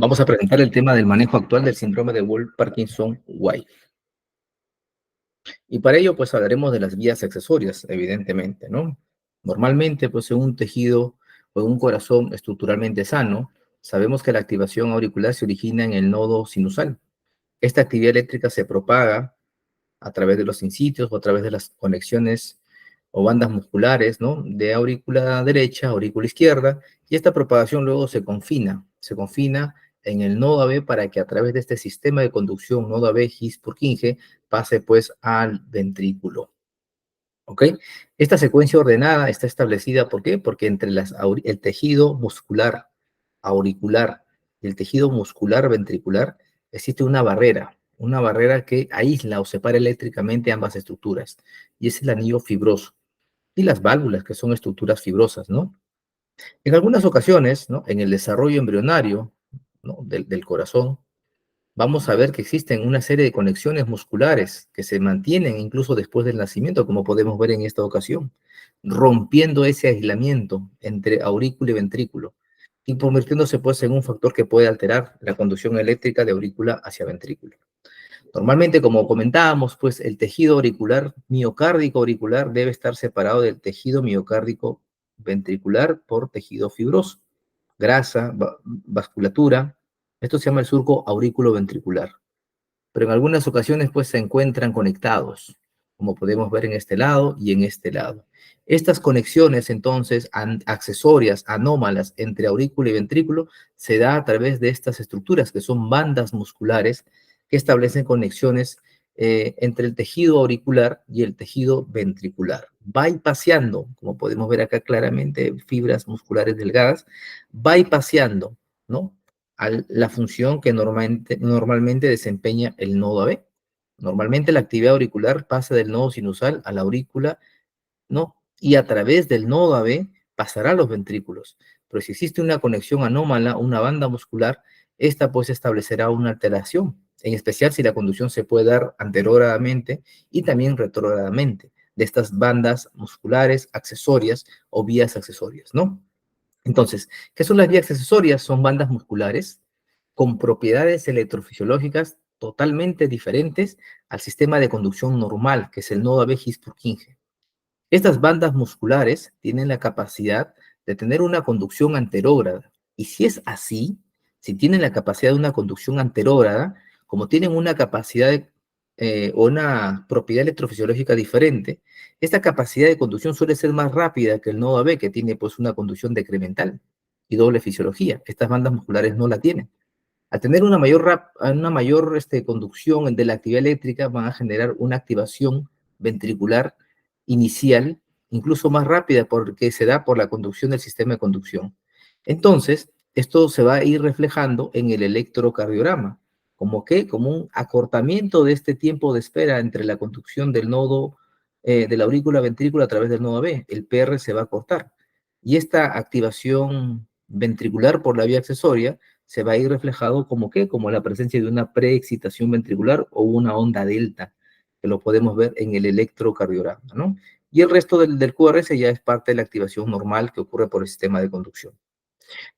Vamos a presentar el tema del manejo actual del síndrome de Wolff-Parkinson-White. Y para ello, pues hablaremos de las vías accesorias, evidentemente, ¿no? Normalmente, pues en un tejido o en un corazón estructuralmente sano, sabemos que la activación auricular se origina en el nodo sinusal. Esta actividad eléctrica se propaga a través de los sinsitios o a través de las conexiones o bandas musculares, ¿no? De aurícula derecha, aurícula izquierda, y esta propagación luego se confina en el nodo AB para que a través de este sistema de conducción nodo AB His-Purkinje pase pues al ventrículo. ¿Ok? Esta secuencia ordenada está establecida, ¿por qué? Porque entre el tejido muscular auricular y el tejido muscular ventricular existe una barrera que aísla o separa eléctricamente ambas estructuras, y es el anillo fibroso, y las válvulas, que son estructuras fibrosas, ¿no? En algunas ocasiones, ¿no? En el desarrollo embrionario, ¿no? del corazón, vamos a ver que existen una serie de conexiones musculares que se mantienen incluso después del nacimiento, como podemos ver en esta ocasión, rompiendo ese aislamiento entre aurícula y ventrículo y convirtiéndose pues en un factor que puede alterar la conducción eléctrica de aurícula hacia ventrículo. Normalmente, como comentábamos, pues el tejido auricular, miocárdico auricular, debe estar separado del tejido miocárdico ventricular por tejido fibroso, grasa, vasculatura. Esto se llama el surco aurículo-ventricular. Pero en algunas ocasiones, pues se encuentran conectados, como podemos ver en este lado y en este lado. Estas conexiones, entonces, accesorias, anómalas entre aurícula y ventrículo, se da a través de estas estructuras, que son bandas musculares que establecen conexiones entre el tejido auricular y el tejido ventricular, bypaseando, como podemos ver acá claramente, fibras musculares delgadas, bypaseando, ¿no? A la función que normalmente desempeña el nodo AB. Normalmente la actividad auricular pasa del nodo sinusal a la aurícula, ¿no? Y a través del nodo AB pasará a los ventrículos. Pero si existe una conexión anómala, una banda muscular, esta pues establecerá una alteración, en especial si la conducción se puede dar anterogradamente y también retrógradamente de estas bandas musculares accesorias o vías accesorias, ¿no? Entonces, ¿qué son las vías accesorias? Son bandas musculares con propiedades electrofisiológicas totalmente diferentes al sistema de conducción normal, que es el nodo AB His-Purkinje. Estas bandas musculares tienen la capacidad de tener una conducción anterógrada. Y si es así, si tienen la capacidad de una conducción anterógrada, como tienen una capacidad o una propiedad electrofisiológica diferente, esta capacidad de conducción suele ser más rápida que el nodo AB, que tiene pues una conducción decremental y doble fisiología. Estas bandas musculares no la tienen. Al tener una mayor conducción de la actividad eléctrica, van a generar una activación ventricular inicial, incluso más rápida, porque se da por la conducción del sistema de conducción. Entonces, esto se va a ir reflejando en el electrocardiograma, como un acortamiento de este tiempo de espera entre la conducción del nodo de la aurícula ventrícula a través del nodo B. El PR se va a cortar. Y esta activación ventricular por la vía accesoria se va a ir reflejado como la presencia de una preexcitación ventricular o una onda delta, que lo podemos ver en el electrocardiograma, ¿no? Y el resto del QRS ya es parte de la activación normal que ocurre por el sistema de conducción.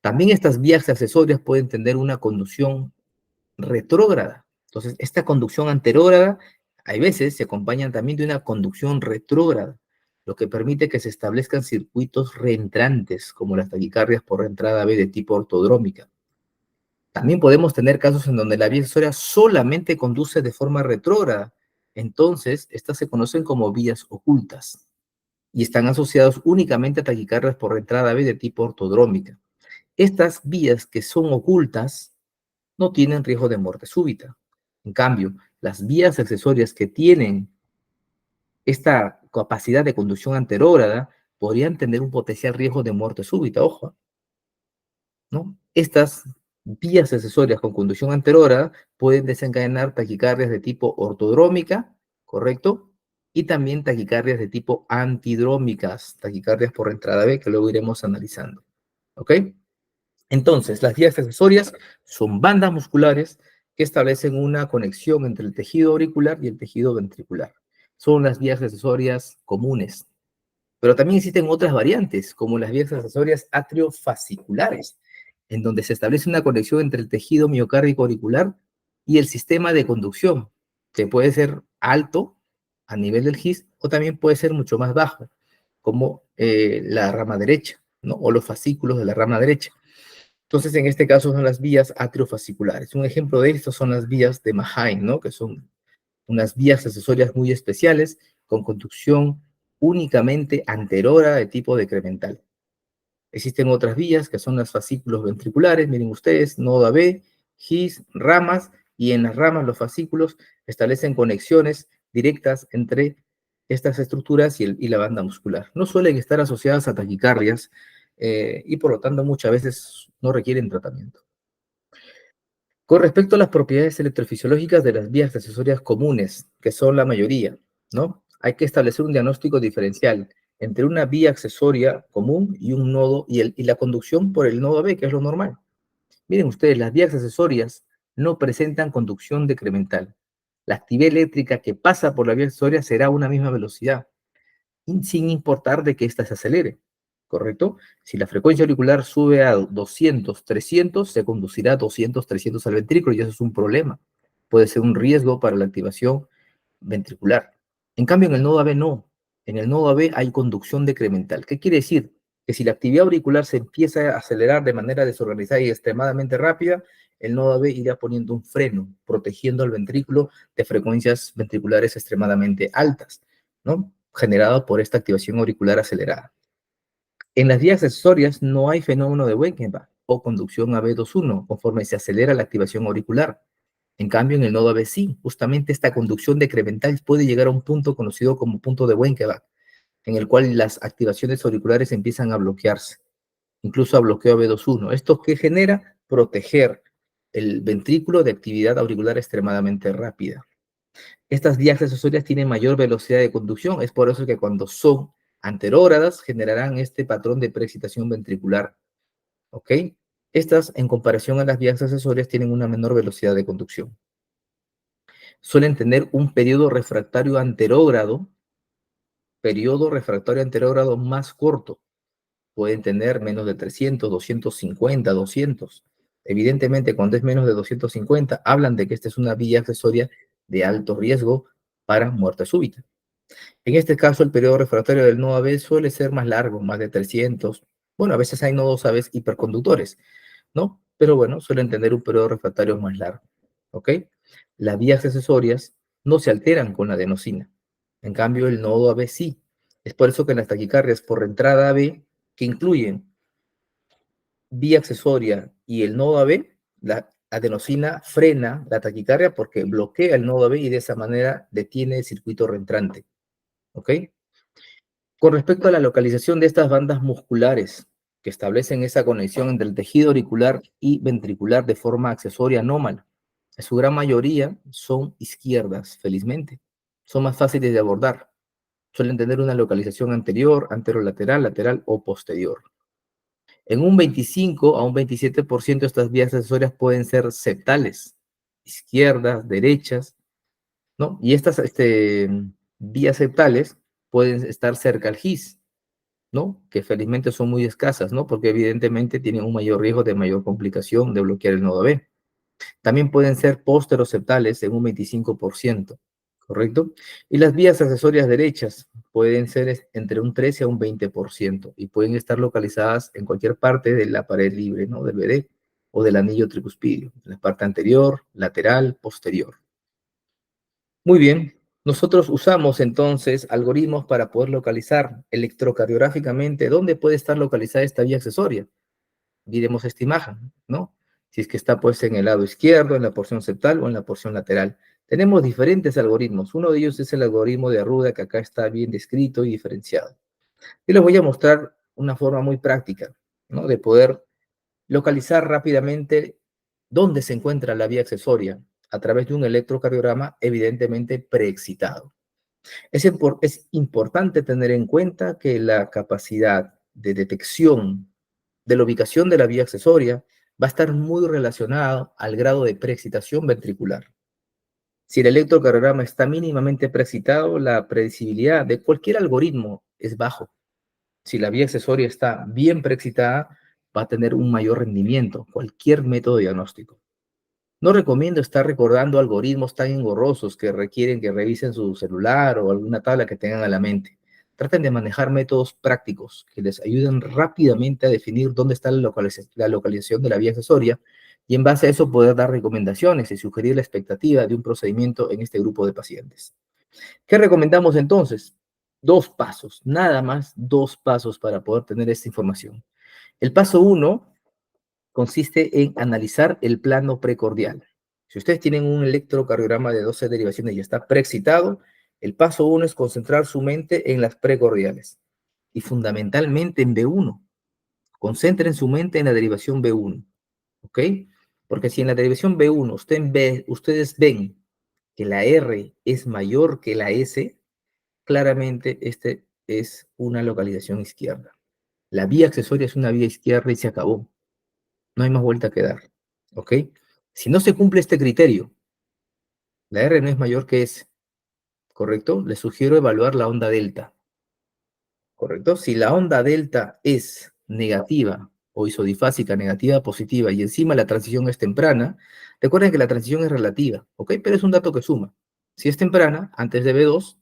También estas vías accesorias pueden tener una conducción retrógrada. Entonces, esta conducción anterógrada, hay veces se acompañan también de una conducción retrógrada, lo que permite que se establezcan circuitos reentrantes, como las taquicardias por reentrada B de tipo ortodrómica. También podemos tener casos en donde la vía accesoria solamente conduce de forma retrógrada. Entonces, estas se conocen como vías ocultas y están asociados únicamente a taquicardias por entrada B de tipo ortodrómica. Estas vías que son ocultas no tienen riesgo de muerte súbita. En cambio, las vías accesorias que tienen esta capacidad de conducción anterógrada podrían tener un potencial riesgo de muerte súbita, ojo, ¿no? Estas vías accesorias con conducción anterógrada pueden desencadenar taquicardias de tipo ortodrómica, ¿correcto? Y también taquicardias de tipo antidrómicas, taquicardias por entrada B, que luego iremos analizando, ¿ok? Entonces, las vías accesorias son bandas musculares que establecen una conexión entre el tejido auricular y el tejido ventricular. Son las vías accesorias comunes. Pero también existen otras variantes, como las vías accesorias atriofasciculares, en donde se establece una conexión entre el tejido miocárdico auricular y el sistema de conducción, que puede ser alto a nivel del GIS o también puede ser mucho más bajo, como la rama derecha, ¿no? O los fascículos de la rama derecha. Entonces, en este caso son las vías atriofasciculares. Un ejemplo de esto son las vías de Mahain, ¿no? Que son unas vías accesorias muy especiales con conducción únicamente anterior de tipo decremental. Existen otras vías que son las fascículos ventriculares, miren ustedes, nodo AB, GIS, ramas, y en las ramas los fascículos establecen conexiones directas entre estas estructuras y la banda muscular. No suelen estar asociadas a taquicardias y por lo tanto muchas veces no requieren tratamiento. Con respecto a las propiedades electrofisiológicas de las vías accesorias comunes, que son la mayoría, ¿no? Hay que establecer un diagnóstico diferencial entre una vía accesoria común y un nodo y la conducción por el nodo B, que es lo normal. Miren ustedes, las vías accesorias no presentan conducción decremental. La actividad eléctrica que pasa por la vía accesoria será a una misma velocidad, sin importar de que ésta se acelere, ¿correcto? Si la frecuencia auricular sube a 200, 300, se conducirá a 200, 300 al ventrículo y eso es un problema. Puede ser un riesgo para la activación ventricular. En cambio, en el nodo AB no. En el nodo AB hay conducción decremental. ¿Qué quiere decir? Que si la actividad auricular se empieza a acelerar de manera desorganizada y extremadamente rápida, el nodo AB irá poniendo un freno, protegiendo al ventrículo de frecuencias ventriculares extremadamente altas, ¿no? Generado por esta activación auricular acelerada. En las vías accesorias no hay fenómeno de Wengenbach o conducción AB21 conforme se acelera la activación auricular. En cambio, en el nodo AB sí, justamente esta conducción decremental puede llegar a un punto conocido como punto de Wengenbach, en el cual las activaciones auriculares empiezan a bloquearse, incluso a bloqueo AB21. ¿Esto qué genera? Proteger el ventrículo de actividad auricular extremadamente rápida. Estas vías accesorias tienen mayor velocidad de conducción, es por eso que cuando son anterógradas generarán este patrón de preexcitación ventricular, ¿ok? Estas, en comparación a las vías accesorias, tienen una menor velocidad de conducción. Suelen tener un periodo refractario anterógrado más corto. Pueden tener menos de 300, 250, 200. Evidentemente, cuando es menos de 250, hablan de que esta es una vía accesoria de alto riesgo para muerte súbita. En este caso, el periodo refractario del nodo AB suele ser más largo, más de 300. Bueno, a veces hay nodos AB hiperconductores, ¿no? Pero bueno, suelen tener un periodo refractario más largo, ¿ok? Las vías accesorias no se alteran con la adenosina. En cambio, el nodo AB sí. Es por eso que en las taquicardias por entrada AB, que incluyen vía accesoria y el nodo AB, la adenosina frena la taquicardia porque bloquea el nodo AB y de esa manera detiene el circuito reentrante, ¿ok? Con respecto a la localización de estas bandas musculares que establecen esa conexión entre el tejido auricular y ventricular de forma accesoria anómala, en su gran mayoría son izquierdas, felizmente. Son más fáciles de abordar. Suelen tener una localización anterior, anterolateral, lateral o posterior. En un 25 a un 27% estas vías accesorias pueden ser septales, izquierdas, derechas, ¿no? Y estas vías septales pueden estar cerca al GIS, ¿no? Que felizmente son muy escasas, ¿no? Porque evidentemente tienen un mayor riesgo de mayor complicación de bloquear el nodo B. También pueden ser posteroceptales en un 25%, ¿correcto? Y las vías accesorias derechas pueden ser entre un 13 a un 20% y pueden estar localizadas en cualquier parte de la pared libre, ¿no? Del BD o del anillo tricuspidio, en la parte anterior, lateral, posterior. Muy bien, nosotros usamos entonces algoritmos para poder localizar electrocardiográficamente dónde puede estar localizada esta vía accesoria. Miremos esta imagen, ¿no? Si es que está pues en el lado izquierdo, en la porción septal o en la porción lateral. Tenemos diferentes algoritmos. Uno de ellos es el algoritmo de Arruda, que acá está bien descrito y diferenciado. Y les voy a mostrar una forma muy práctica, ¿no? De poder localizar rápidamente dónde se encuentra la vía accesoria a través de un electrocardiograma evidentemente preexcitado. Es importante tener en cuenta que la capacidad de detección de la ubicación de la vía accesoria va a estar muy relacionado al grado de preexcitación ventricular. Si el electrocardiograma está mínimamente preexcitado, la predecibilidad de cualquier algoritmo es bajo. Si la vía accesoria está bien preexcitada, va a tener un mayor rendimiento, cualquier método diagnóstico. No recomiendo estar recordando algoritmos tan engorrosos que requieren que revisen su celular o alguna tabla que tengan a la mente. Traten de manejar métodos prácticos que les ayuden rápidamente a definir dónde está la localización de la vía accesoria y en base a eso poder dar recomendaciones y sugerir la expectativa de un procedimiento en este grupo de pacientes. ¿Qué recomendamos entonces? 2 pasos, nada más 2 pasos para poder tener esta información. El paso 1 consiste en analizar el plano precordial. Si ustedes tienen un electrocardiograma de 12 derivaciones y está preexcitado, el paso 1 es concentrar su mente en las precordiales y fundamentalmente en B1. Concentren su mente en la derivación B1, ¿ok? Porque si en la derivación B1 ustedes ven que la R es mayor que la S, claramente este es una localización izquierda. La vía accesoria es una vía izquierda y se acabó. No hay más vuelta que dar, ¿ok? Si no se cumple este criterio, la R no es mayor que S, ¿correcto? Les sugiero evaluar la onda delta, ¿correcto? Si la onda delta es negativa o isodifásica, negativa, positiva, y encima la transición es temprana, recuerden que la transición es relativa, ¿ok? Pero es un dato que suma. Si es temprana, antes de B2,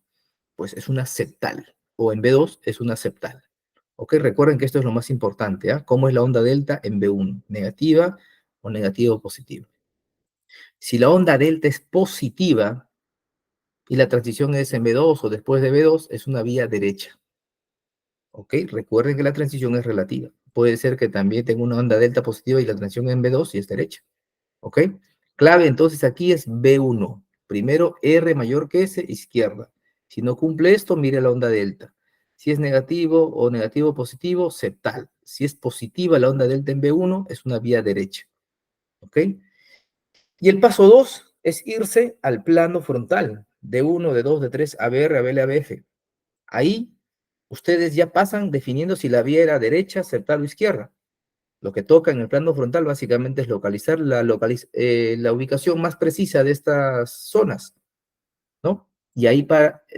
pues es una septal, o en B2 es una septal. ¿Ok? Recuerden que esto es lo más importante, ¿ah? ¿Cómo es la onda delta en B1? ¿Negativa o negativa o positiva? Si la onda delta es positiva y la transición es en B2 o después de B2, es una vía derecha. ¿Ok? Recuerden que la transición es relativa. Puede ser que también tenga una onda delta positiva y la transición en B2 y es derecha. ¿Ok? Clave entonces aquí es B1. Primero R mayor que S, izquierda. Si no cumple esto, mire la onda delta. Si es negativo o negativo positivo, septal. Si es positiva la onda delta en B1, es una vía derecha. ¿Ok? Y el paso 2 es irse al plano frontal, de 1, de 2, de 3, ABR, ABL, ABF. Ahí ustedes ya pasan definiendo si la vía era derecha, septal o izquierda. Lo que toca en el plano frontal básicamente es localizar la ubicación más precisa de estas zonas, ¿no? Y ahí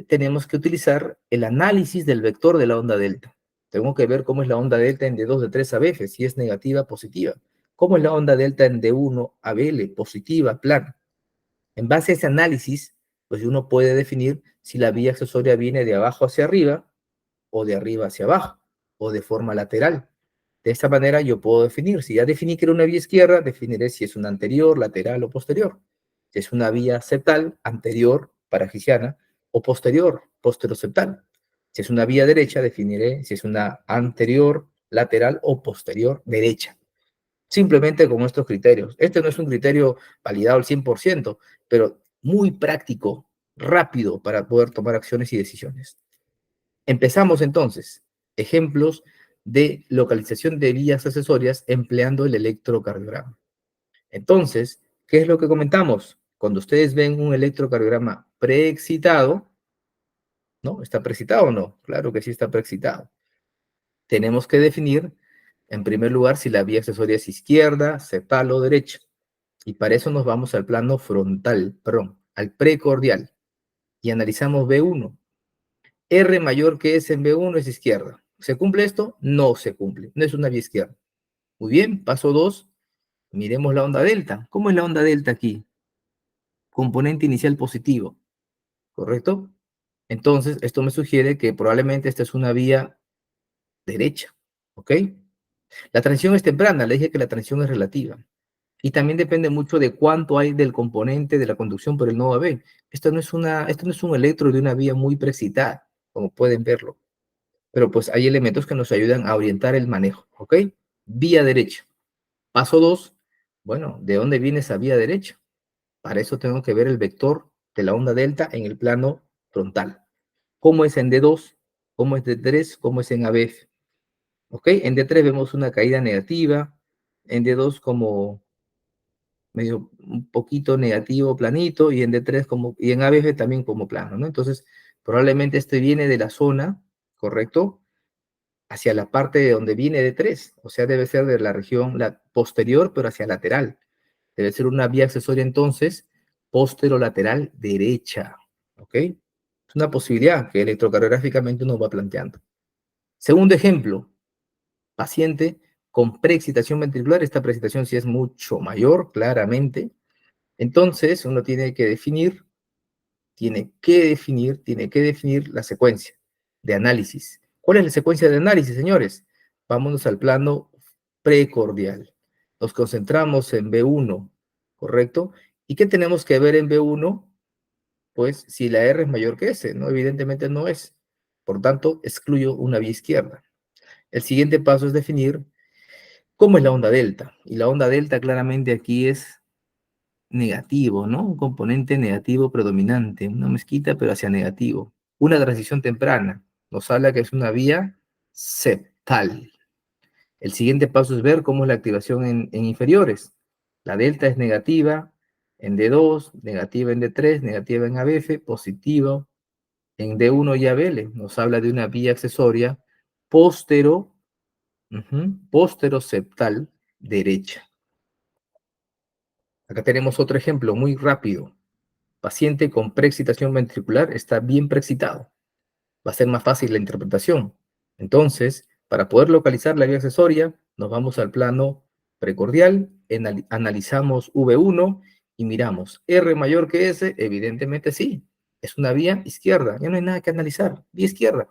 tenemos que utilizar el análisis del vector de la onda delta. Tengo que ver cómo es la onda delta en D2, D3 ABF, si es negativa, positiva. ¿Cómo es la onda delta en D1 ABL, positiva, plana? En base a ese análisis, pues uno puede definir si la vía accesoria viene de abajo hacia arriba o de arriba hacia abajo o de forma lateral. De esta manera yo puedo definir, si ya definí que era una vía izquierda, definiré si es una anterior, lateral o posterior. Si es una vía septal, anterior, paragiciana, o posterior, posteroseptal. Si es una vía derecha, definiré si es una anterior, lateral o posterior derecha. Simplemente con estos criterios. Este no es un criterio validado al 100%, pero muy práctico, rápido para poder tomar acciones y decisiones. Empezamos entonces. Ejemplos de localización de vías accesorias empleando el electrocardiograma. Entonces, ¿qué es lo que comentamos? Cuando ustedes ven un electrocardiograma preexcitado, ¿no? ¿Está preexcitado o no? Claro que sí está preexcitado. Tenemos que definir, en primer lugar, si la vía accesoria es izquierda, septal o derecha. Y para eso nos vamos al plano frontal, perdón, al precordial. Y analizamos B1. R mayor que S en B1 es izquierda. ¿Se cumple esto? No se cumple. No es una vía izquierda. Muy bien, paso 2. Miremos la onda delta. ¿Cómo es la onda delta aquí? Componente inicial positivo, ¿correcto? Entonces, esto me sugiere que probablemente esta es una vía derecha, ¿ok? La transición es temprana, le dije que la transición es relativa. Y también depende mucho de cuánto hay del componente de la conducción por el nodo AB. Esto no es un electro de una vía muy preexcitada, como pueden verlo. Pero pues hay elementos que nos ayudan a orientar el manejo, ¿ok? Vía derecha. Paso 2, bueno, ¿de dónde viene esa vía derecha? Para eso tengo que ver el vector de la onda delta en el plano frontal. ¿Cómo es en D2? ¿Cómo es D3? ¿Cómo es en ABF? ¿Ok? En D3 vemos una caída negativa, en D2 como medio un poquito negativo, planito, y en D3 como, y en ABF también como plano, ¿no? Entonces, probablemente este viene de la zona, ¿correcto? Hacia la parte de donde viene D3, o sea, debe ser de la región posterior, pero hacia lateral. Debe ser una vía accesoria entonces posterolateral derecha, ¿ok? Es una posibilidad que electrocardiográficamente uno va planteando. Segundo ejemplo, paciente con preexcitación ventricular, esta preexcitación sí es mucho mayor, claramente. Entonces, uno tiene que definir la secuencia de análisis. ¿Cuál es la secuencia de análisis, señores? Vámonos al plano precordial. Nos concentramos en B1, ¿correcto? ¿Y qué tenemos que ver en B1? Pues si la R es mayor que S, ¿no? Evidentemente no es. Por tanto, excluyo una vía izquierda. El siguiente paso es definir cómo es la onda delta. Y la onda delta claramente aquí es negativo, ¿no? Un componente negativo predominante, una mezquita, pero hacia negativo. Una transición temprana nos habla que es una vía septal. El siguiente paso es ver cómo es la activación en inferiores. La delta es negativa en D2, negativa en D3, negativa en ABF, positivo en D1 y ABL. Nos habla de una vía accesoria postero, posteroseptal derecha. Acá tenemos otro ejemplo muy rápido. Paciente con preexcitación ventricular está bien preexcitado. Va a ser más fácil la interpretación. Entonces, para poder localizar la vía accesoria, nos vamos al plano precordial, analizamos V1 y miramos. R mayor que S, evidentemente sí. Es una vía izquierda. Ya no hay nada que analizar. Vía izquierda.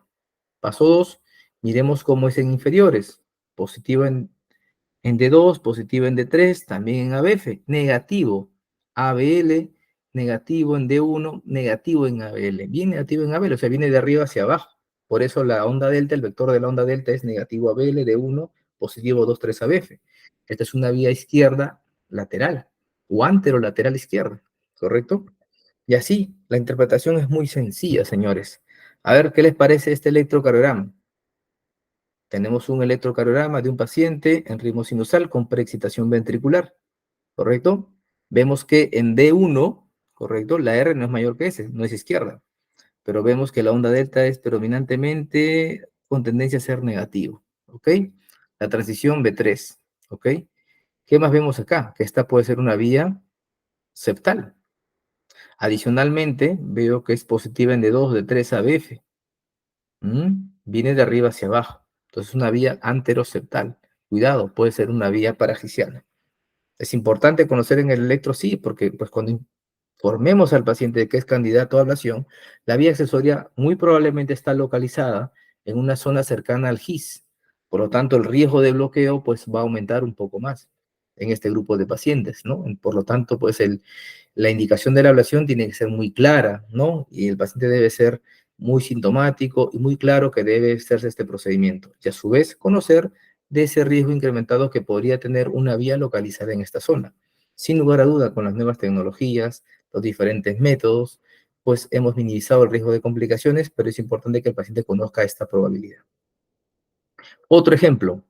Paso 2, miremos cómo es en inferiores. Positivo en D2, positivo en D3, también en ABF, negativo. ABL, negativo en D1, negativo en ABL. Bien negativo en ABL, o sea, viene de arriba hacia abajo. Por eso la onda delta, el vector de la onda delta es negativo ABL, D1, positivo 2, 3 ABF. Esta es una vía izquierda lateral o anterolateral izquierda, ¿correcto? Y así, la interpretación es muy sencilla, señores. A ver, ¿qué les parece este electrocardiograma? Tenemos un electrocardiograma de un paciente en ritmo sinusal con preexcitación ventricular, ¿correcto? Vemos que en D1, ¿correcto? La R no es mayor que S, no es izquierda, pero vemos que la onda delta es predominantemente con tendencia a ser negativo, ¿ok? La transición B3, ¿ok? ¿Qué más vemos acá? Que esta puede ser una vía septal. Adicionalmente, veo que es positiva en D2, D3 ABF. Viene de arriba hacia abajo. Entonces, una vía anteroseptal. Cuidado, puede ser una vía paragiciana. Es importante conocer en el electro, sí, porque pues, cuando informemos al paciente de que es candidato a ablación, la vía accesoria muy probablemente está localizada en una zona cercana al GIS. Por lo tanto, el riesgo de bloqueo pues, va a aumentar un poco más en este grupo de pacientes, ¿no? Por lo tanto, pues la indicación de la ablación tiene que ser muy clara, ¿no? Y el paciente debe ser muy sintomático y muy claro que debe hacerse este procedimiento. Y a su vez, conocer de ese riesgo incrementado que podría tener una vía localizada en esta zona. Sin lugar a duda, con las nuevas tecnologías, los diferentes métodos, pues hemos minimizado el riesgo de complicaciones, pero es importante que el paciente conozca esta probabilidad. Otro ejemplo,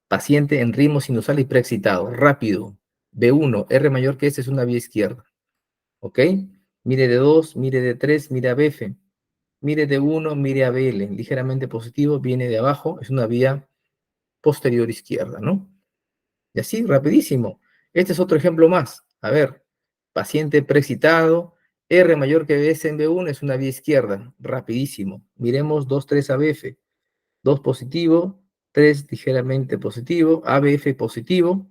paciente en ritmo sinusal y preexcitado, rápido, B1, R mayor que S es una vía izquierda, ¿ok? Mire de 2, mire de 3, mire a BF, mire de 1, mire a BL, ligeramente positivo, viene de abajo, es una vía posterior izquierda, ¿no? Y así, rapidísimo. Este es otro ejemplo más. A ver, paciente preexcitado, R mayor que S en B1 es una vía izquierda, rapidísimo. Miremos 2, 3 ABF, 2 positivo, 3 ligeramente positivo, ABF positivo,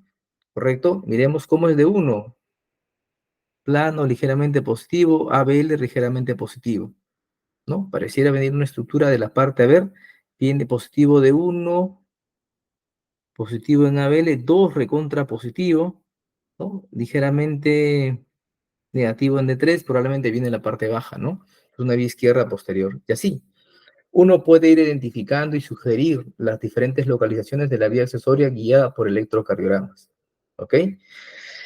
¿correcto? Miremos cómo es de 1, plano ligeramente positivo, ABL ligeramente positivo, ¿no? Pareciera venir una estructura de la parte, a ver, viene positivo de 1, positivo en ABL, 2 recontra positivo, ¿no? Ligeramente negativo en D3, probablemente viene la parte baja, ¿no? Es una vía izquierda posterior. Y así, uno puede ir identificando y sugerir las diferentes localizaciones de la vía accesoria guiada por electrocardiogramas, ¿ok?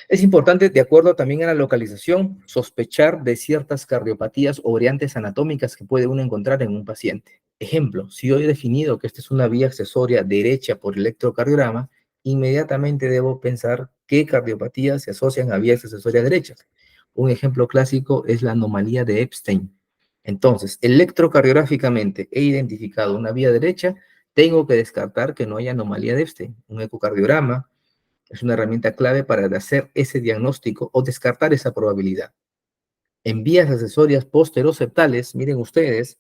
Es importante, de acuerdo también a la localización, sospechar de ciertas cardiopatías o variantes anatómicas que puede uno encontrar en un paciente. Ejemplo, si yo he definido que esta es una vía accesoria derecha por electrocardiograma, inmediatamente debo pensar qué cardiopatías se asocian a vías accesorias derechas. Un ejemplo clásico es la anomalía de Epstein. Entonces, electrocardiográficamente he identificado una vía derecha, tengo que descartar que no haya anomalía de Epstein. Un ecocardiograma es una herramienta clave para hacer ese diagnóstico o descartar esa probabilidad. En vías accesorias posteroceptales, miren ustedes,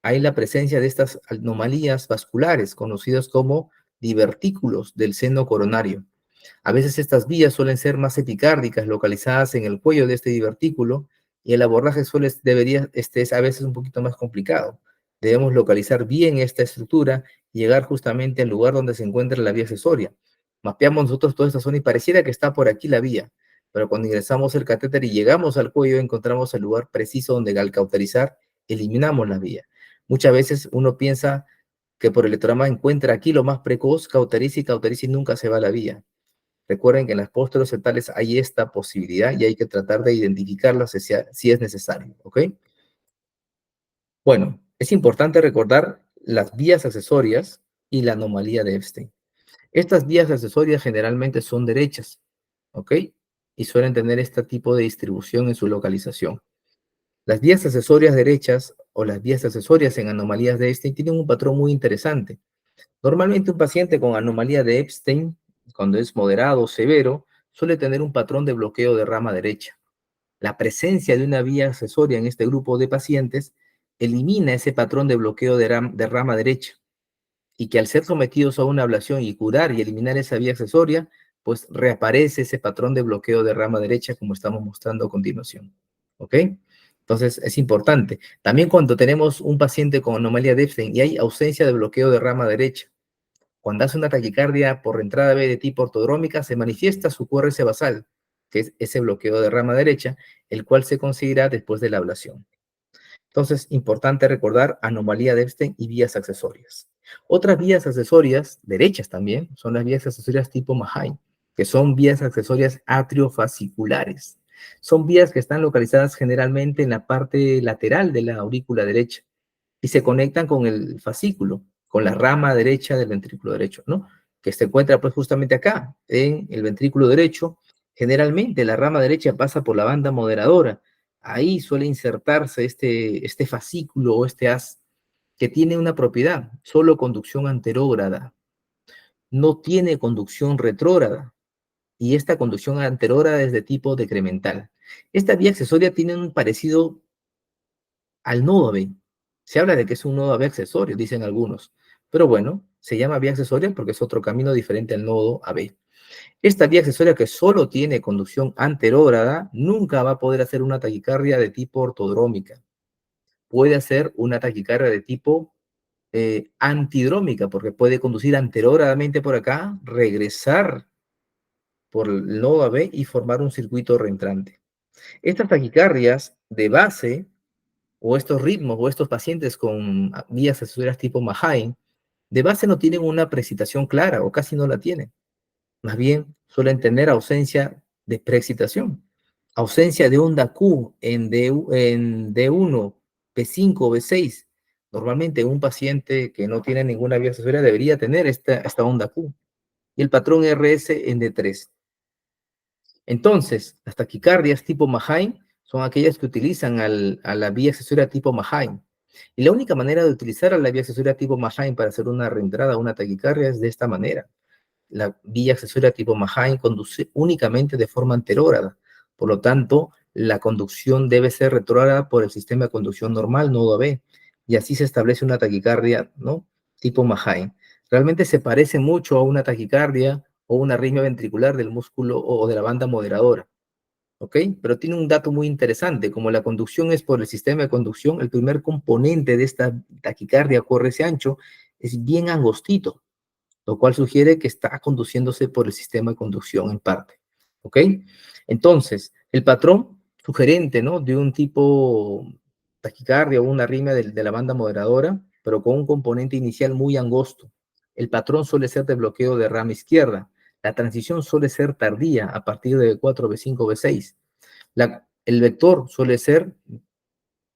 hay la presencia de estas anomalías vasculares conocidas como divertículos del seno coronario. A veces estas vías suelen ser más epicárdicas, localizadas en el cuello de este divertículo, y el abordaje es a veces un poquito más complicado. Debemos localizar bien esta estructura y llegar justamente al lugar donde se encuentra la vía accesoria. Mapeamos nosotros toda esta zona y pareciera que está por aquí la vía, pero cuando ingresamos el catéter y llegamos al cuello, encontramos el lugar preciso donde al cauterizar eliminamos la vía. Muchas veces uno piensa que por el electrograma encuentra aquí lo más precoz, cauteriza y nunca se va a la vía. Recuerden que en las posteriores hay esta posibilidad y hay que tratar de identificarla si es necesario, ¿ok? Bueno, es importante recordar las vías accesorias y la anomalía de Epstein. Estas vías accesorias generalmente son derechas, ¿ok? Y suelen tener este tipo de distribución en su localización. Las vías accesorias derechas o las vías accesorias en anomalías de Epstein tienen un patrón muy interesante. Normalmente un paciente con anomalía de Epstein, cuando es moderado o severo, suele tener un patrón de bloqueo de rama derecha. La presencia de una vía accesoria en este grupo de pacientes elimina ese patrón de bloqueo de rama derecha y que al ser sometidos a una ablación y curar y eliminar esa vía accesoria, pues reaparece ese patrón de bloqueo de rama derecha como estamos mostrando a continuación. ¿Ok? Entonces es importante. También cuando tenemos un paciente con anomalía de Epstein y hay ausencia de bloqueo de rama derecha, cuando hace una taquicardia por entrada B de tipo ortodrómica, se manifiesta su QRS basal, que es ese bloqueo de rama derecha, el cual se conseguirá después de la ablación. Entonces, importante recordar anomalía de Epstein y vías accesorias. Otras vías accesorias, derechas también, son las vías accesorias tipo Mahain, que son vías accesorias atriofasciculares. Son vías que están localizadas generalmente en la parte lateral de la aurícula derecha y se conectan con el fascículo, con la rama derecha del ventrículo derecho, ¿no? Que se encuentra pues justamente acá, en el ventrículo derecho. Generalmente la rama derecha pasa por la banda moderadora. Ahí suele insertarse este fascículo o este haz que tiene una propiedad, solo conducción anterógrada. No tiene conducción retrógrada. Y esta conducción anterógrada es de tipo decremental. Esta vía accesoria tiene un parecido al nodo AB. Se habla de que es un nodo AB accesorio, dicen algunos. Pero bueno, se llama vía accesoria porque es otro camino diferente al nodo AB. Esta vía accesoria que solo tiene conducción anterógrada nunca va a poder hacer una taquicardia de tipo ortodrómica. Puede hacer una taquicardia de tipo antidrómica porque puede conducir anterógradamente por acá, regresar por el nodo AB y formar un circuito reentrante. Estas taquicardias de base o estos ritmos o estos pacientes con vías accesorias tipo Mahain, de base no tienen una precitación clara o casi no la tienen. Más bien suelen tener ausencia de preexcitación, ausencia de onda Q en D1, P5, B6. Normalmente un paciente que no tiene ninguna vía accesoria debería tener esta onda Q. Y el patrón RS en D3. Entonces, las taquicardias tipo Mahain son aquellas que utilizan a la vía accesoria tipo Mahain. Y la única manera de utilizar a la vía accesoria tipo Mahain para hacer una reentrada a una taquicardia es de esta manera. La vía accesoria tipo Mahain conduce únicamente de forma anterógrada. Por lo tanto, la conducción debe ser retrógrada por el sistema de conducción normal, nodo AB. Y así se establece una taquicardia, ¿no? Tipo Mahain. Realmente se parece mucho a una taquicardia o una arritmia ventricular del músculo o de la banda moderadora, ¿ok? Pero tiene un dato muy interesante, como la conducción es por el sistema de conducción, el primer componente de esta taquicardia QRS ancho es bien angostito, lo cual sugiere que está conduciéndose por el sistema de conducción en parte, ¿ok? Entonces, el patrón sugerente, ¿no? De un tipo taquicardia o una arritmia de la banda moderadora, pero con un componente inicial muy angosto. El patrón suele ser de bloqueo de rama izquierda. La transición suele ser tardía a partir de B4, B5, B6. El vector suele ser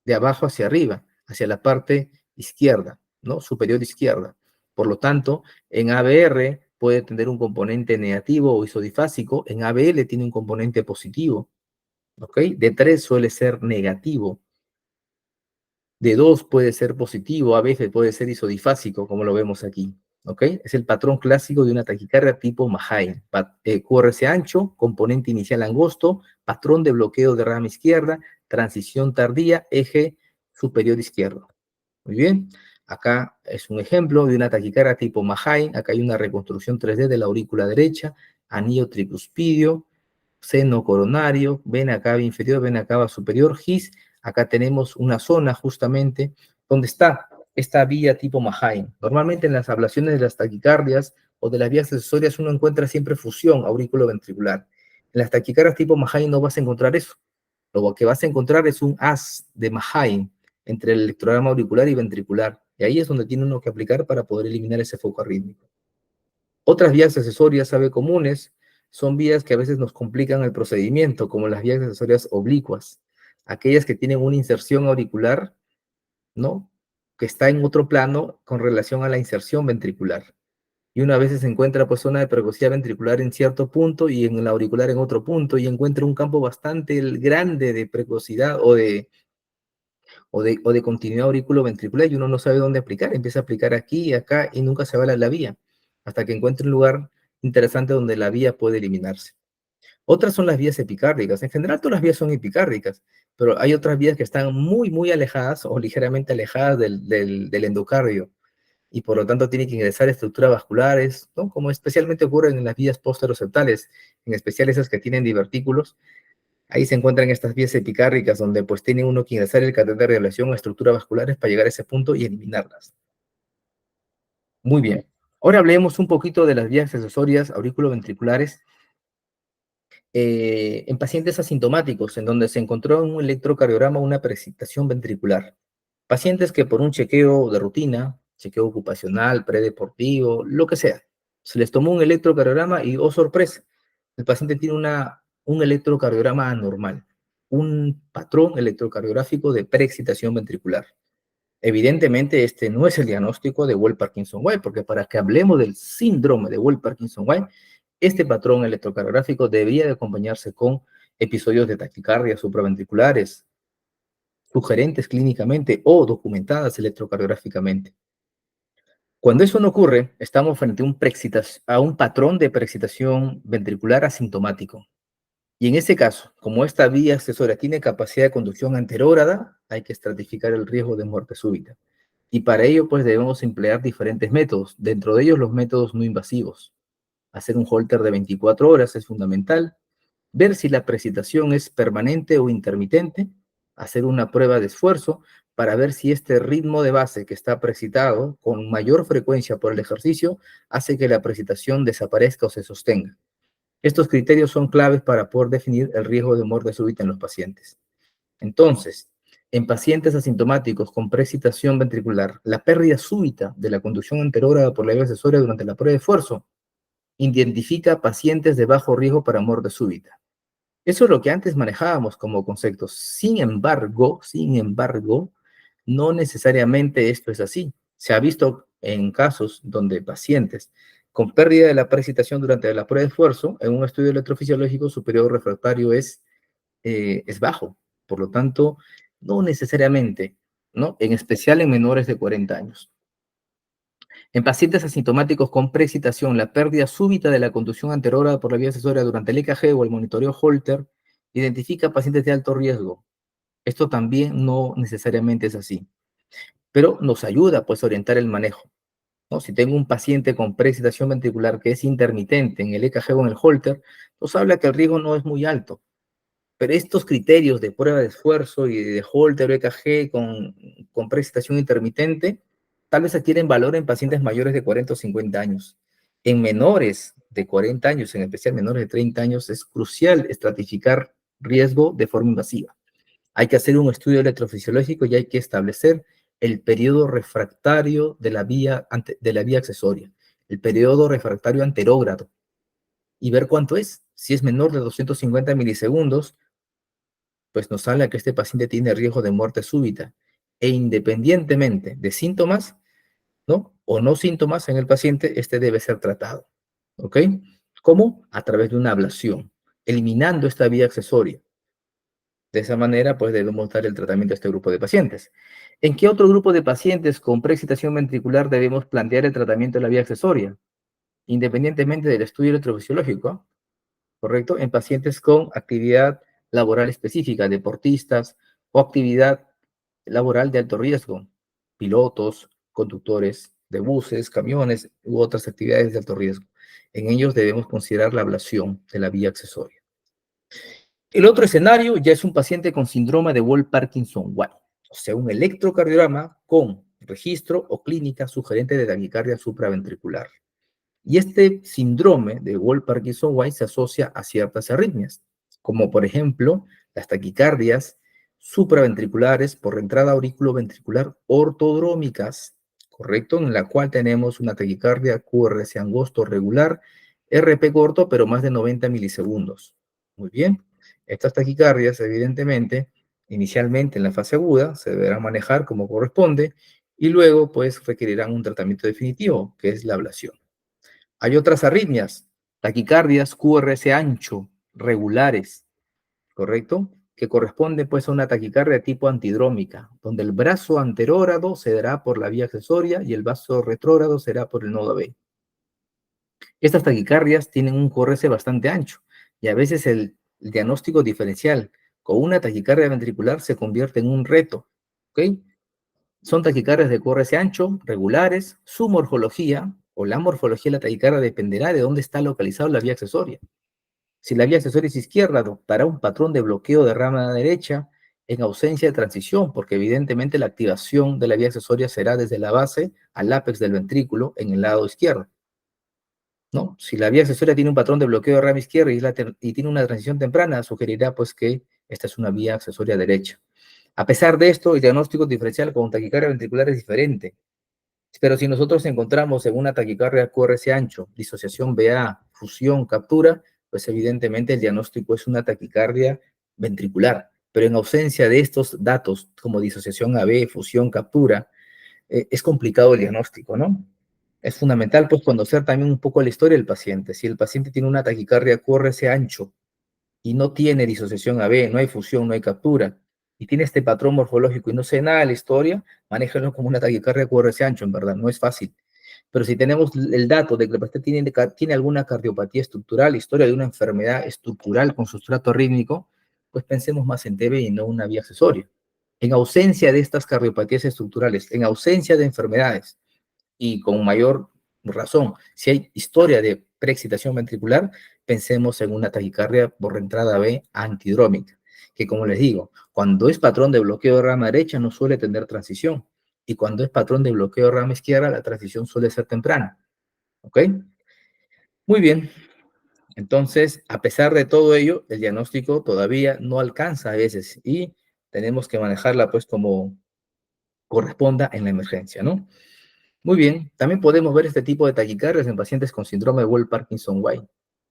de abajo hacia arriba, hacia la parte izquierda, ¿no? Superior izquierda. Por lo tanto, en ABR puede tener un componente negativo o isodifásico, en ABL tiene un componente positivo, ¿ok? D3 suele ser negativo, D2 puede ser positivo, a veces puede ser isodifásico, como lo vemos aquí, ¿ok? Es el patrón clásico de una taquicardia tipo Mahain. QRS ancho, componente inicial angosto, patrón de bloqueo de rama izquierda, transición tardía, eje superior izquierdo. Muy bien. Acá es un ejemplo de una taquicardia tipo Mahain. Acá hay una reconstrucción 3D de la aurícula derecha, anillo tricuspidio, seno coronario, vena cava inferior, vena cava superior, GIS. Acá tenemos una zona justamente donde está esta vía tipo Mahain. Normalmente en las ablaciones de las taquicardias o de las vías accesorias uno encuentra siempre fusión auriculoventricular. En las taquicardias tipo Mahain no vas a encontrar eso. Lo que vas a encontrar es un haz de Mahain entre el electroderma auricular y ventricular. Y ahí es donde tiene uno que aplicar para poder eliminar ese foco arrítmico. Otras vías accesorias, sabe, comunes, son vías que a veces nos complican el procedimiento, como las vías accesorias oblicuas, aquellas que tienen una inserción auricular, ¿no? Que está en otro plano con relación a la inserción ventricular. Y una vez se encuentra pues zona de precocidad ventricular en cierto punto y en la auricular en otro punto y encuentra un campo bastante grande de precocidad o de continuidad auriculoventricular y uno no sabe dónde aplicar, empieza a aplicar aquí y acá y nunca se va a la vía, hasta que encuentre un lugar interesante donde la vía puede eliminarse. Otras son las vías epicárdicas. En general todas las vías son epicárdicas, pero hay otras vías que están muy, muy alejadas o ligeramente alejadas del endocardio y por lo tanto tiene que ingresar estructuras vasculares, ¿no? Como especialmente ocurre en las vías posteroceptales, en especial esas que tienen divertículos. Ahí se encuentran estas vías epicárricas donde pues tiene uno que ingresar el catéter de relación a estructuras vasculares para llegar a ese punto y eliminarlas. Muy bien. Ahora hablemos un poquito de las vías accesorias auriculoventriculares en pacientes asintomáticos, en donde se encontró en un electrocardiograma una precipitación ventricular. Pacientes que por un chequeo de rutina, chequeo ocupacional, predeportivo, lo que sea, se les tomó un electrocardiograma y, oh sorpresa, el paciente tiene un electrocardiograma anormal, un patrón electrocardiográfico de preexcitación ventricular. Evidentemente, este no es el diagnóstico de Well-Parkinson-White, porque para que hablemos del síndrome de Well-Parkinson-White, este patrón electrocardiográfico debería de acompañarse con episodios de taquicardia supraventriculares, sugerentes clínicamente o documentadas electrocardiográficamente. Cuando eso no ocurre, estamos frente a un patrón de preexcitación ventricular asintomático. Y en ese caso, como esta vía accesoria tiene capacidad de conducción anterógrada, hay que estratificar el riesgo de muerte súbita. Y para ello, pues debemos emplear diferentes métodos, dentro de ellos los métodos no invasivos. Hacer un holter de 24 horas es fundamental, ver si la precipitación es permanente o intermitente, hacer una prueba de esfuerzo para ver si este ritmo de base que está precitado con mayor frecuencia por el ejercicio hace que la precipitación desaparezca o se sostenga. Estos criterios son claves para poder definir el riesgo de muerte súbita en los pacientes. Entonces, en pacientes asintomáticos con precipitación ventricular, la pérdida súbita de la conducción anterógrada por la vía accesoria durante la prueba de esfuerzo identifica pacientes de bajo riesgo para muerte súbita. Eso es lo que antes manejábamos como conceptos. Sin embargo, no necesariamente esto es así. Se ha visto en casos donde pacientes con pérdida de la precipitación durante la prueba de esfuerzo, en un estudio electrofisiológico, su periodo refractario es bajo. Por lo tanto, no necesariamente, ¿no? En especial en menores de 40 años. En pacientes asintomáticos con precipitación, la pérdida súbita de la conducción anterógrada por la vía accesoria durante el EKG o el monitoreo Holter identifica pacientes de alto riesgo. Esto también no necesariamente es así, pero nos ayuda pues a orientar el manejo, ¿no? Si tengo un paciente con precipitación ventricular que es intermitente en el EKG o en el Holter, nos habla que el riesgo no es muy alto. Pero estos criterios de prueba de esfuerzo y de Holter o EKG con precipitación intermitente, tal vez adquieren valor en pacientes mayores de 40 o 50 años. En menores de 40 años, en especial menores de 30 años, es crucial estratificar riesgo de forma invasiva. Hay que hacer un estudio electrofisiológico y hay que establecer el periodo refractario de la vía accesoria, el periodo refractario anterógrado, y ver cuánto es. Si es menor de 250 milisegundos, pues nos habla que este paciente tiene riesgo de muerte súbita e independientemente de síntomas, ¿no? O no síntomas en el paciente, este debe ser tratado, ¿ok? ¿Cómo? A través de una ablación, eliminando esta vía accesoria. De esa manera, pues debemos dar el tratamiento a este grupo de pacientes. ¿En qué otro grupo de pacientes con preexcitación ventricular debemos plantear el tratamiento de la vía accesoria? Independientemente del estudio electrofisiológico, ¿correcto? En pacientes con actividad laboral específica, deportistas o actividad laboral de alto riesgo, pilotos, conductores de buses, camiones u otras actividades de alto riesgo. En ellos debemos considerar la ablación de la vía accesoria. El otro escenario ya es un paciente con síndrome de Wolff-Parkinson-White, o sea, un electrocardiograma con registro o clínica sugerente de taquicardia supraventricular. Y este síndrome de Wolff-Parkinson-White se asocia a ciertas arritmias, como por ejemplo las taquicardias supraventriculares por entrada auriculoventricular ortodrómicas, ¿correcto? En la cual tenemos una taquicardia QRS angosto regular, RP corto, pero más de 90 milisegundos. Muy bien. Estas taquicardias, evidentemente, inicialmente en la fase aguda, se deberán manejar como corresponde y luego, pues, requerirán un tratamiento definitivo, que es la ablación. Hay otras arritmias, taquicardias QRS ancho, regulares, ¿correcto? Que corresponde pues a una taquicardia tipo antidrómica, donde el brazo anterógrado se dará por la vía accesoria y el brazo retrógrado será por el nodo B. Estas taquicardias tienen un QRS bastante ancho y a veces el diagnóstico diferencial con una taquicardia ventricular se convierte en un reto, ¿ok? Son taquicardias de QRS ancho, regulares, su morfología o la morfología de la taquicardia dependerá de dónde está localizada la vía accesoria. Si la vía accesoria es izquierda, adoptará un patrón de bloqueo de rama derecha en ausencia de transición, porque evidentemente la activación de la vía accesoria será desde la base al ápex del ventrículo en el lado izquierdo, ¿no? Si la vía accesoria tiene un patrón de bloqueo de rama izquierda y tiene una transición temprana, sugerirá pues que esta es una vía accesoria derecha. A pesar de esto, el diagnóstico diferencial con taquicardia ventricular es diferente. Pero si nosotros encontramos en una taquicardia QRS ancho, disociación BA, fusión, captura, pues evidentemente el diagnóstico es una taquicardia ventricular. Pero en ausencia de estos datos, como disociación AB, fusión, captura, es complicado el diagnóstico, ¿no? Es fundamental, pues, conocer también un poco la historia del paciente. Si el paciente tiene una taquicardia QRS ancho, y no tiene disociación AB, no hay fusión, no hay captura, y tiene este patrón morfológico y no sé nada de la historia, manéjalo como una taquicardia QRS ancho, en verdad, no es fácil. Pero si tenemos el dato de que el paciente tiene alguna cardiopatía estructural, historia de una enfermedad estructural con sustrato arrítmico, pues pensemos más en TB y no una vía accesoria. En ausencia de estas cardiopatías estructurales, en ausencia de enfermedades, y con mayor razón, si hay historia de preexcitación ventricular, pensemos en una taquicardia por entrada B antidrómica, que como les digo, cuando es patrón de bloqueo de rama derecha no suele tener transición, y cuando es patrón de bloqueo de rama izquierda, la transición suele ser temprana. ¿Ok? Muy bien. Entonces, a pesar de todo ello, el diagnóstico todavía no alcanza a veces y tenemos que manejarla pues como corresponda en la emergencia, ¿no? Muy bien, también podemos ver este tipo de taquicardias en pacientes con síndrome de Wolff-Parkinson-White.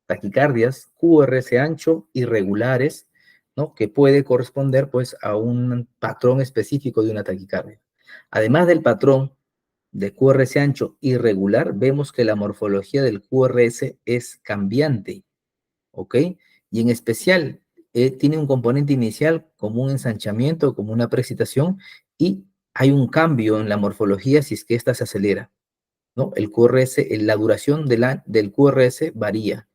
Taquicardias QRS ancho, irregulares, ¿no? Que puede corresponder pues a un patrón específico de una taquicardia. Además del patrón de QRS ancho irregular, vemos que la morfología del QRS es cambiante, ¿ok? Y en especial, tiene un componente inicial como un ensanchamiento, como una preexcitación, y hay un cambio en la morfología si es que ésta se acelera, ¿no? El QRS, la duración del QRS varía.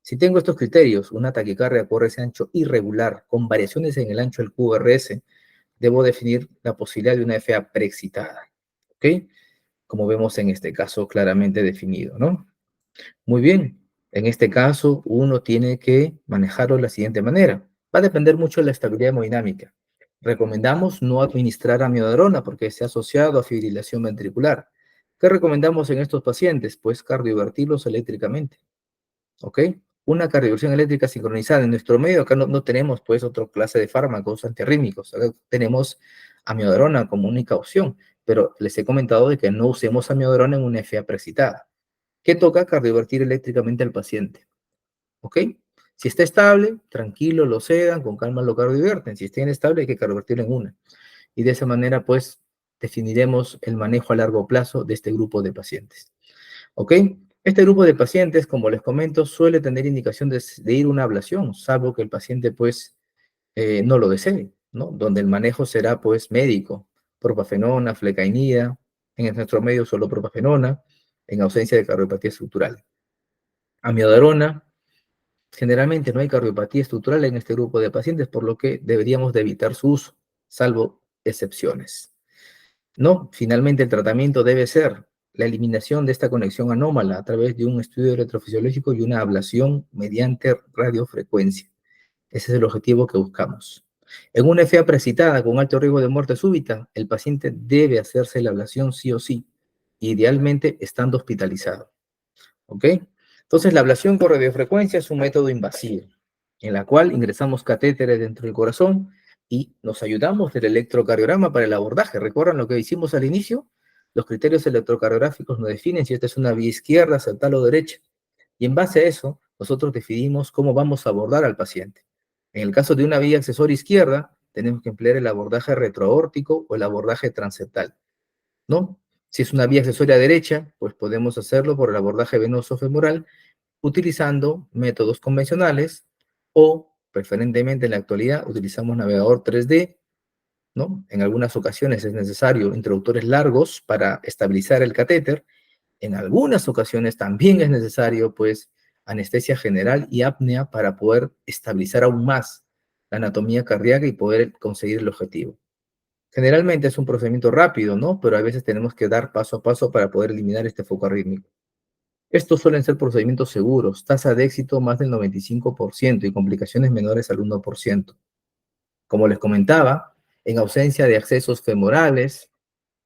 Si tengo estos criterios, una taquicardia QRS ancho irregular con variaciones en el ancho del QRS, debo definir la posibilidad de una FA preexcitada, ¿ok? Como vemos en este caso claramente definido, ¿no? Muy bien, en este caso uno tiene que manejarlo de la siguiente manera. Va a depender mucho de la estabilidad hemodinámica. Recomendamos no administrar amiodarona porque se ha asociado a fibrilación ventricular. ¿Qué recomendamos en estos pacientes? Pues cardiovertirlos eléctricamente, ¿ok? Una cardioversión eléctrica sincronizada. En nuestro medio acá no tenemos pues otra clase de fármacos antirrítmicos. Acá tenemos amiodarona como única opción, pero les he comentado de que no usemos amiodarona en una FA preexcitada. ¿Qué toca? Cardiovertir eléctricamente al paciente, ¿ok? Si está estable, tranquilo, lo sedan, con calma lo cardiovierten. Si está inestable, hay que cardiovertirlo en una. Y de esa manera, pues, definiremos el manejo a largo plazo de este grupo de pacientes, ¿ok? Este grupo de pacientes, como les comento, suele tener indicación de ir a una ablación, salvo que el paciente, pues, no lo desee, ¿no? Donde el manejo será, pues, médico, propafenona, flecainida, en nuestro medio solo propafenona, en ausencia de cardiopatía estructural. Amiodarona, generalmente no hay cardiopatía estructural en este grupo de pacientes, por lo que deberíamos de evitar su uso, salvo excepciones. No, finalmente el tratamiento debe ser la eliminación de esta conexión anómala a través de un estudio electrofisiológico y una ablación mediante radiofrecuencia. Ese es el objetivo que buscamos. En una FA precitada con alto riesgo de muerte súbita, el paciente debe hacerse la ablación sí o sí, idealmente estando hospitalizado. ¿Ok? Entonces, la ablación con radiofrecuencia es un método invasivo, en la cual ingresamos catéteres dentro del corazón y nos ayudamos del electrocardiograma para el abordaje. ¿Recuerdan lo que hicimos al inicio? Los criterios electrocardiográficos nos definen si esta es una vía izquierda, central o derecha. Y en base a eso, nosotros decidimos cómo vamos a abordar al paciente. En el caso de una vía accesoria izquierda, tenemos que emplear el abordaje retroaórtico o el abordaje transeptal, ¿no? Si es una vía accesoria derecha, pues podemos hacerlo por el abordaje venoso femoral utilizando métodos convencionales o, preferentemente en la actualidad, utilizamos navegador 3D, ¿no? En algunas ocasiones es necesario introductores largos para estabilizar el catéter. En algunas ocasiones también es necesario, pues, anestesia general y apnea para poder estabilizar aún más la anatomía cardíaca y poder conseguir el objetivo. Generalmente es un procedimiento rápido, ¿no? Pero a veces tenemos que dar paso a paso para poder eliminar este foco arrítmico. Estos suelen ser procedimientos seguros, tasa de éxito más del 95% y complicaciones menores al 1%. Como les comentaba, en ausencia de accesos femorales,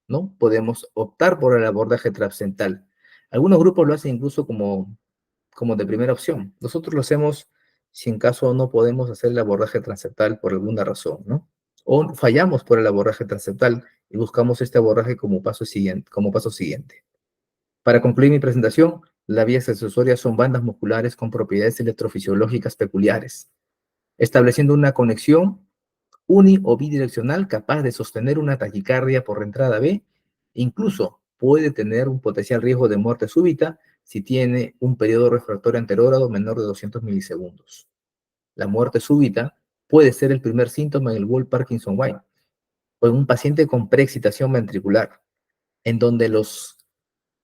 ¿no? Podemos optar por el abordaje transcendental. Algunos grupos lo hacen incluso como de primera opción. Nosotros lo hacemos si en caso no podemos hacer el abordaje transeptal por alguna razón, ¿no? O fallamos por el abordaje transeptal y buscamos este abordaje como paso siguiente. Para concluir mi presentación, las vías accesorias son bandas musculares con propiedades electrofisiológicas peculiares, estableciendo una conexión uni o bidireccional capaz de sostener una taquicardia por entrada B, incluso puede tener un potencial riesgo de muerte súbita si tiene un periodo refractorio anterógrado menor de 200 milisegundos. La muerte súbita puede ser el primer síntoma en el Wolff-Parkinson-White o en un paciente con preexcitación ventricular, en donde los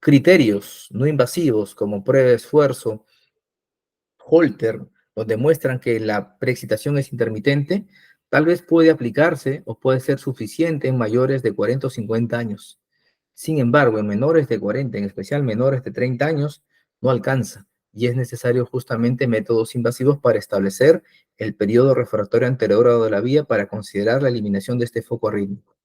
criterios no invasivos como prueba de esfuerzo, Holter, donde muestran que la preexcitación es intermitente, tal vez puede aplicarse o puede ser suficiente en mayores de 40 o 50 años. Sin embargo, en menores de 40, en especial menores de 30 años, no alcanza y es necesario justamente métodos invasivos para establecer el periodo refractario anterógrado de la vía para considerar la eliminación de este foco arrítmico.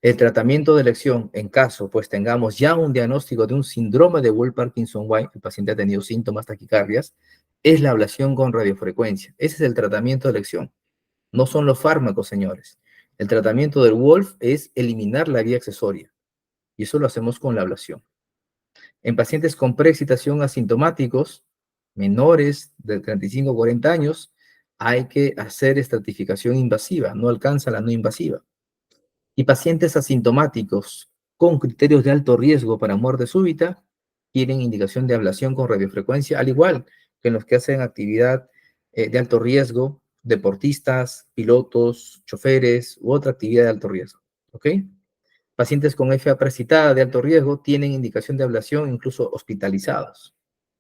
El tratamiento de elección, en caso pues tengamos ya un diagnóstico de un síndrome de Wolff-Parkinson-White, el paciente ha tenido síntomas taquicardias, es la ablación con radiofrecuencia. Ese es el tratamiento de elección. No son los fármacos, señores. El tratamiento del Wolff es eliminar la vía accesoria y eso lo hacemos con la ablación. En pacientes con preexcitación asintomáticos, menores de 35 o 40 años, hay que hacer estratificación invasiva, no alcanza la no invasiva. Y pacientes asintomáticos con criterios de alto riesgo para muerte súbita tienen indicación de ablación con radiofrecuencia, al igual que en los que hacen actividad de alto riesgo, deportistas, pilotos, choferes u otra actividad de alto riesgo. ¿Ok? Pacientes con FA precitada de alto riesgo tienen indicación de ablación incluso hospitalizados.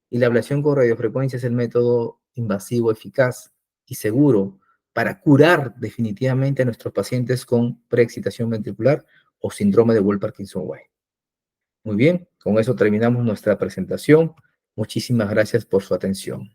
Y la ablación con radiofrecuencia es el método invasivo eficaz y seguro para curar definitivamente a nuestros pacientes con preexcitación ventricular o síndrome de Wolff-Parkinson-White. Muy bien, con eso terminamos nuestra presentación. Muchísimas gracias por su atención.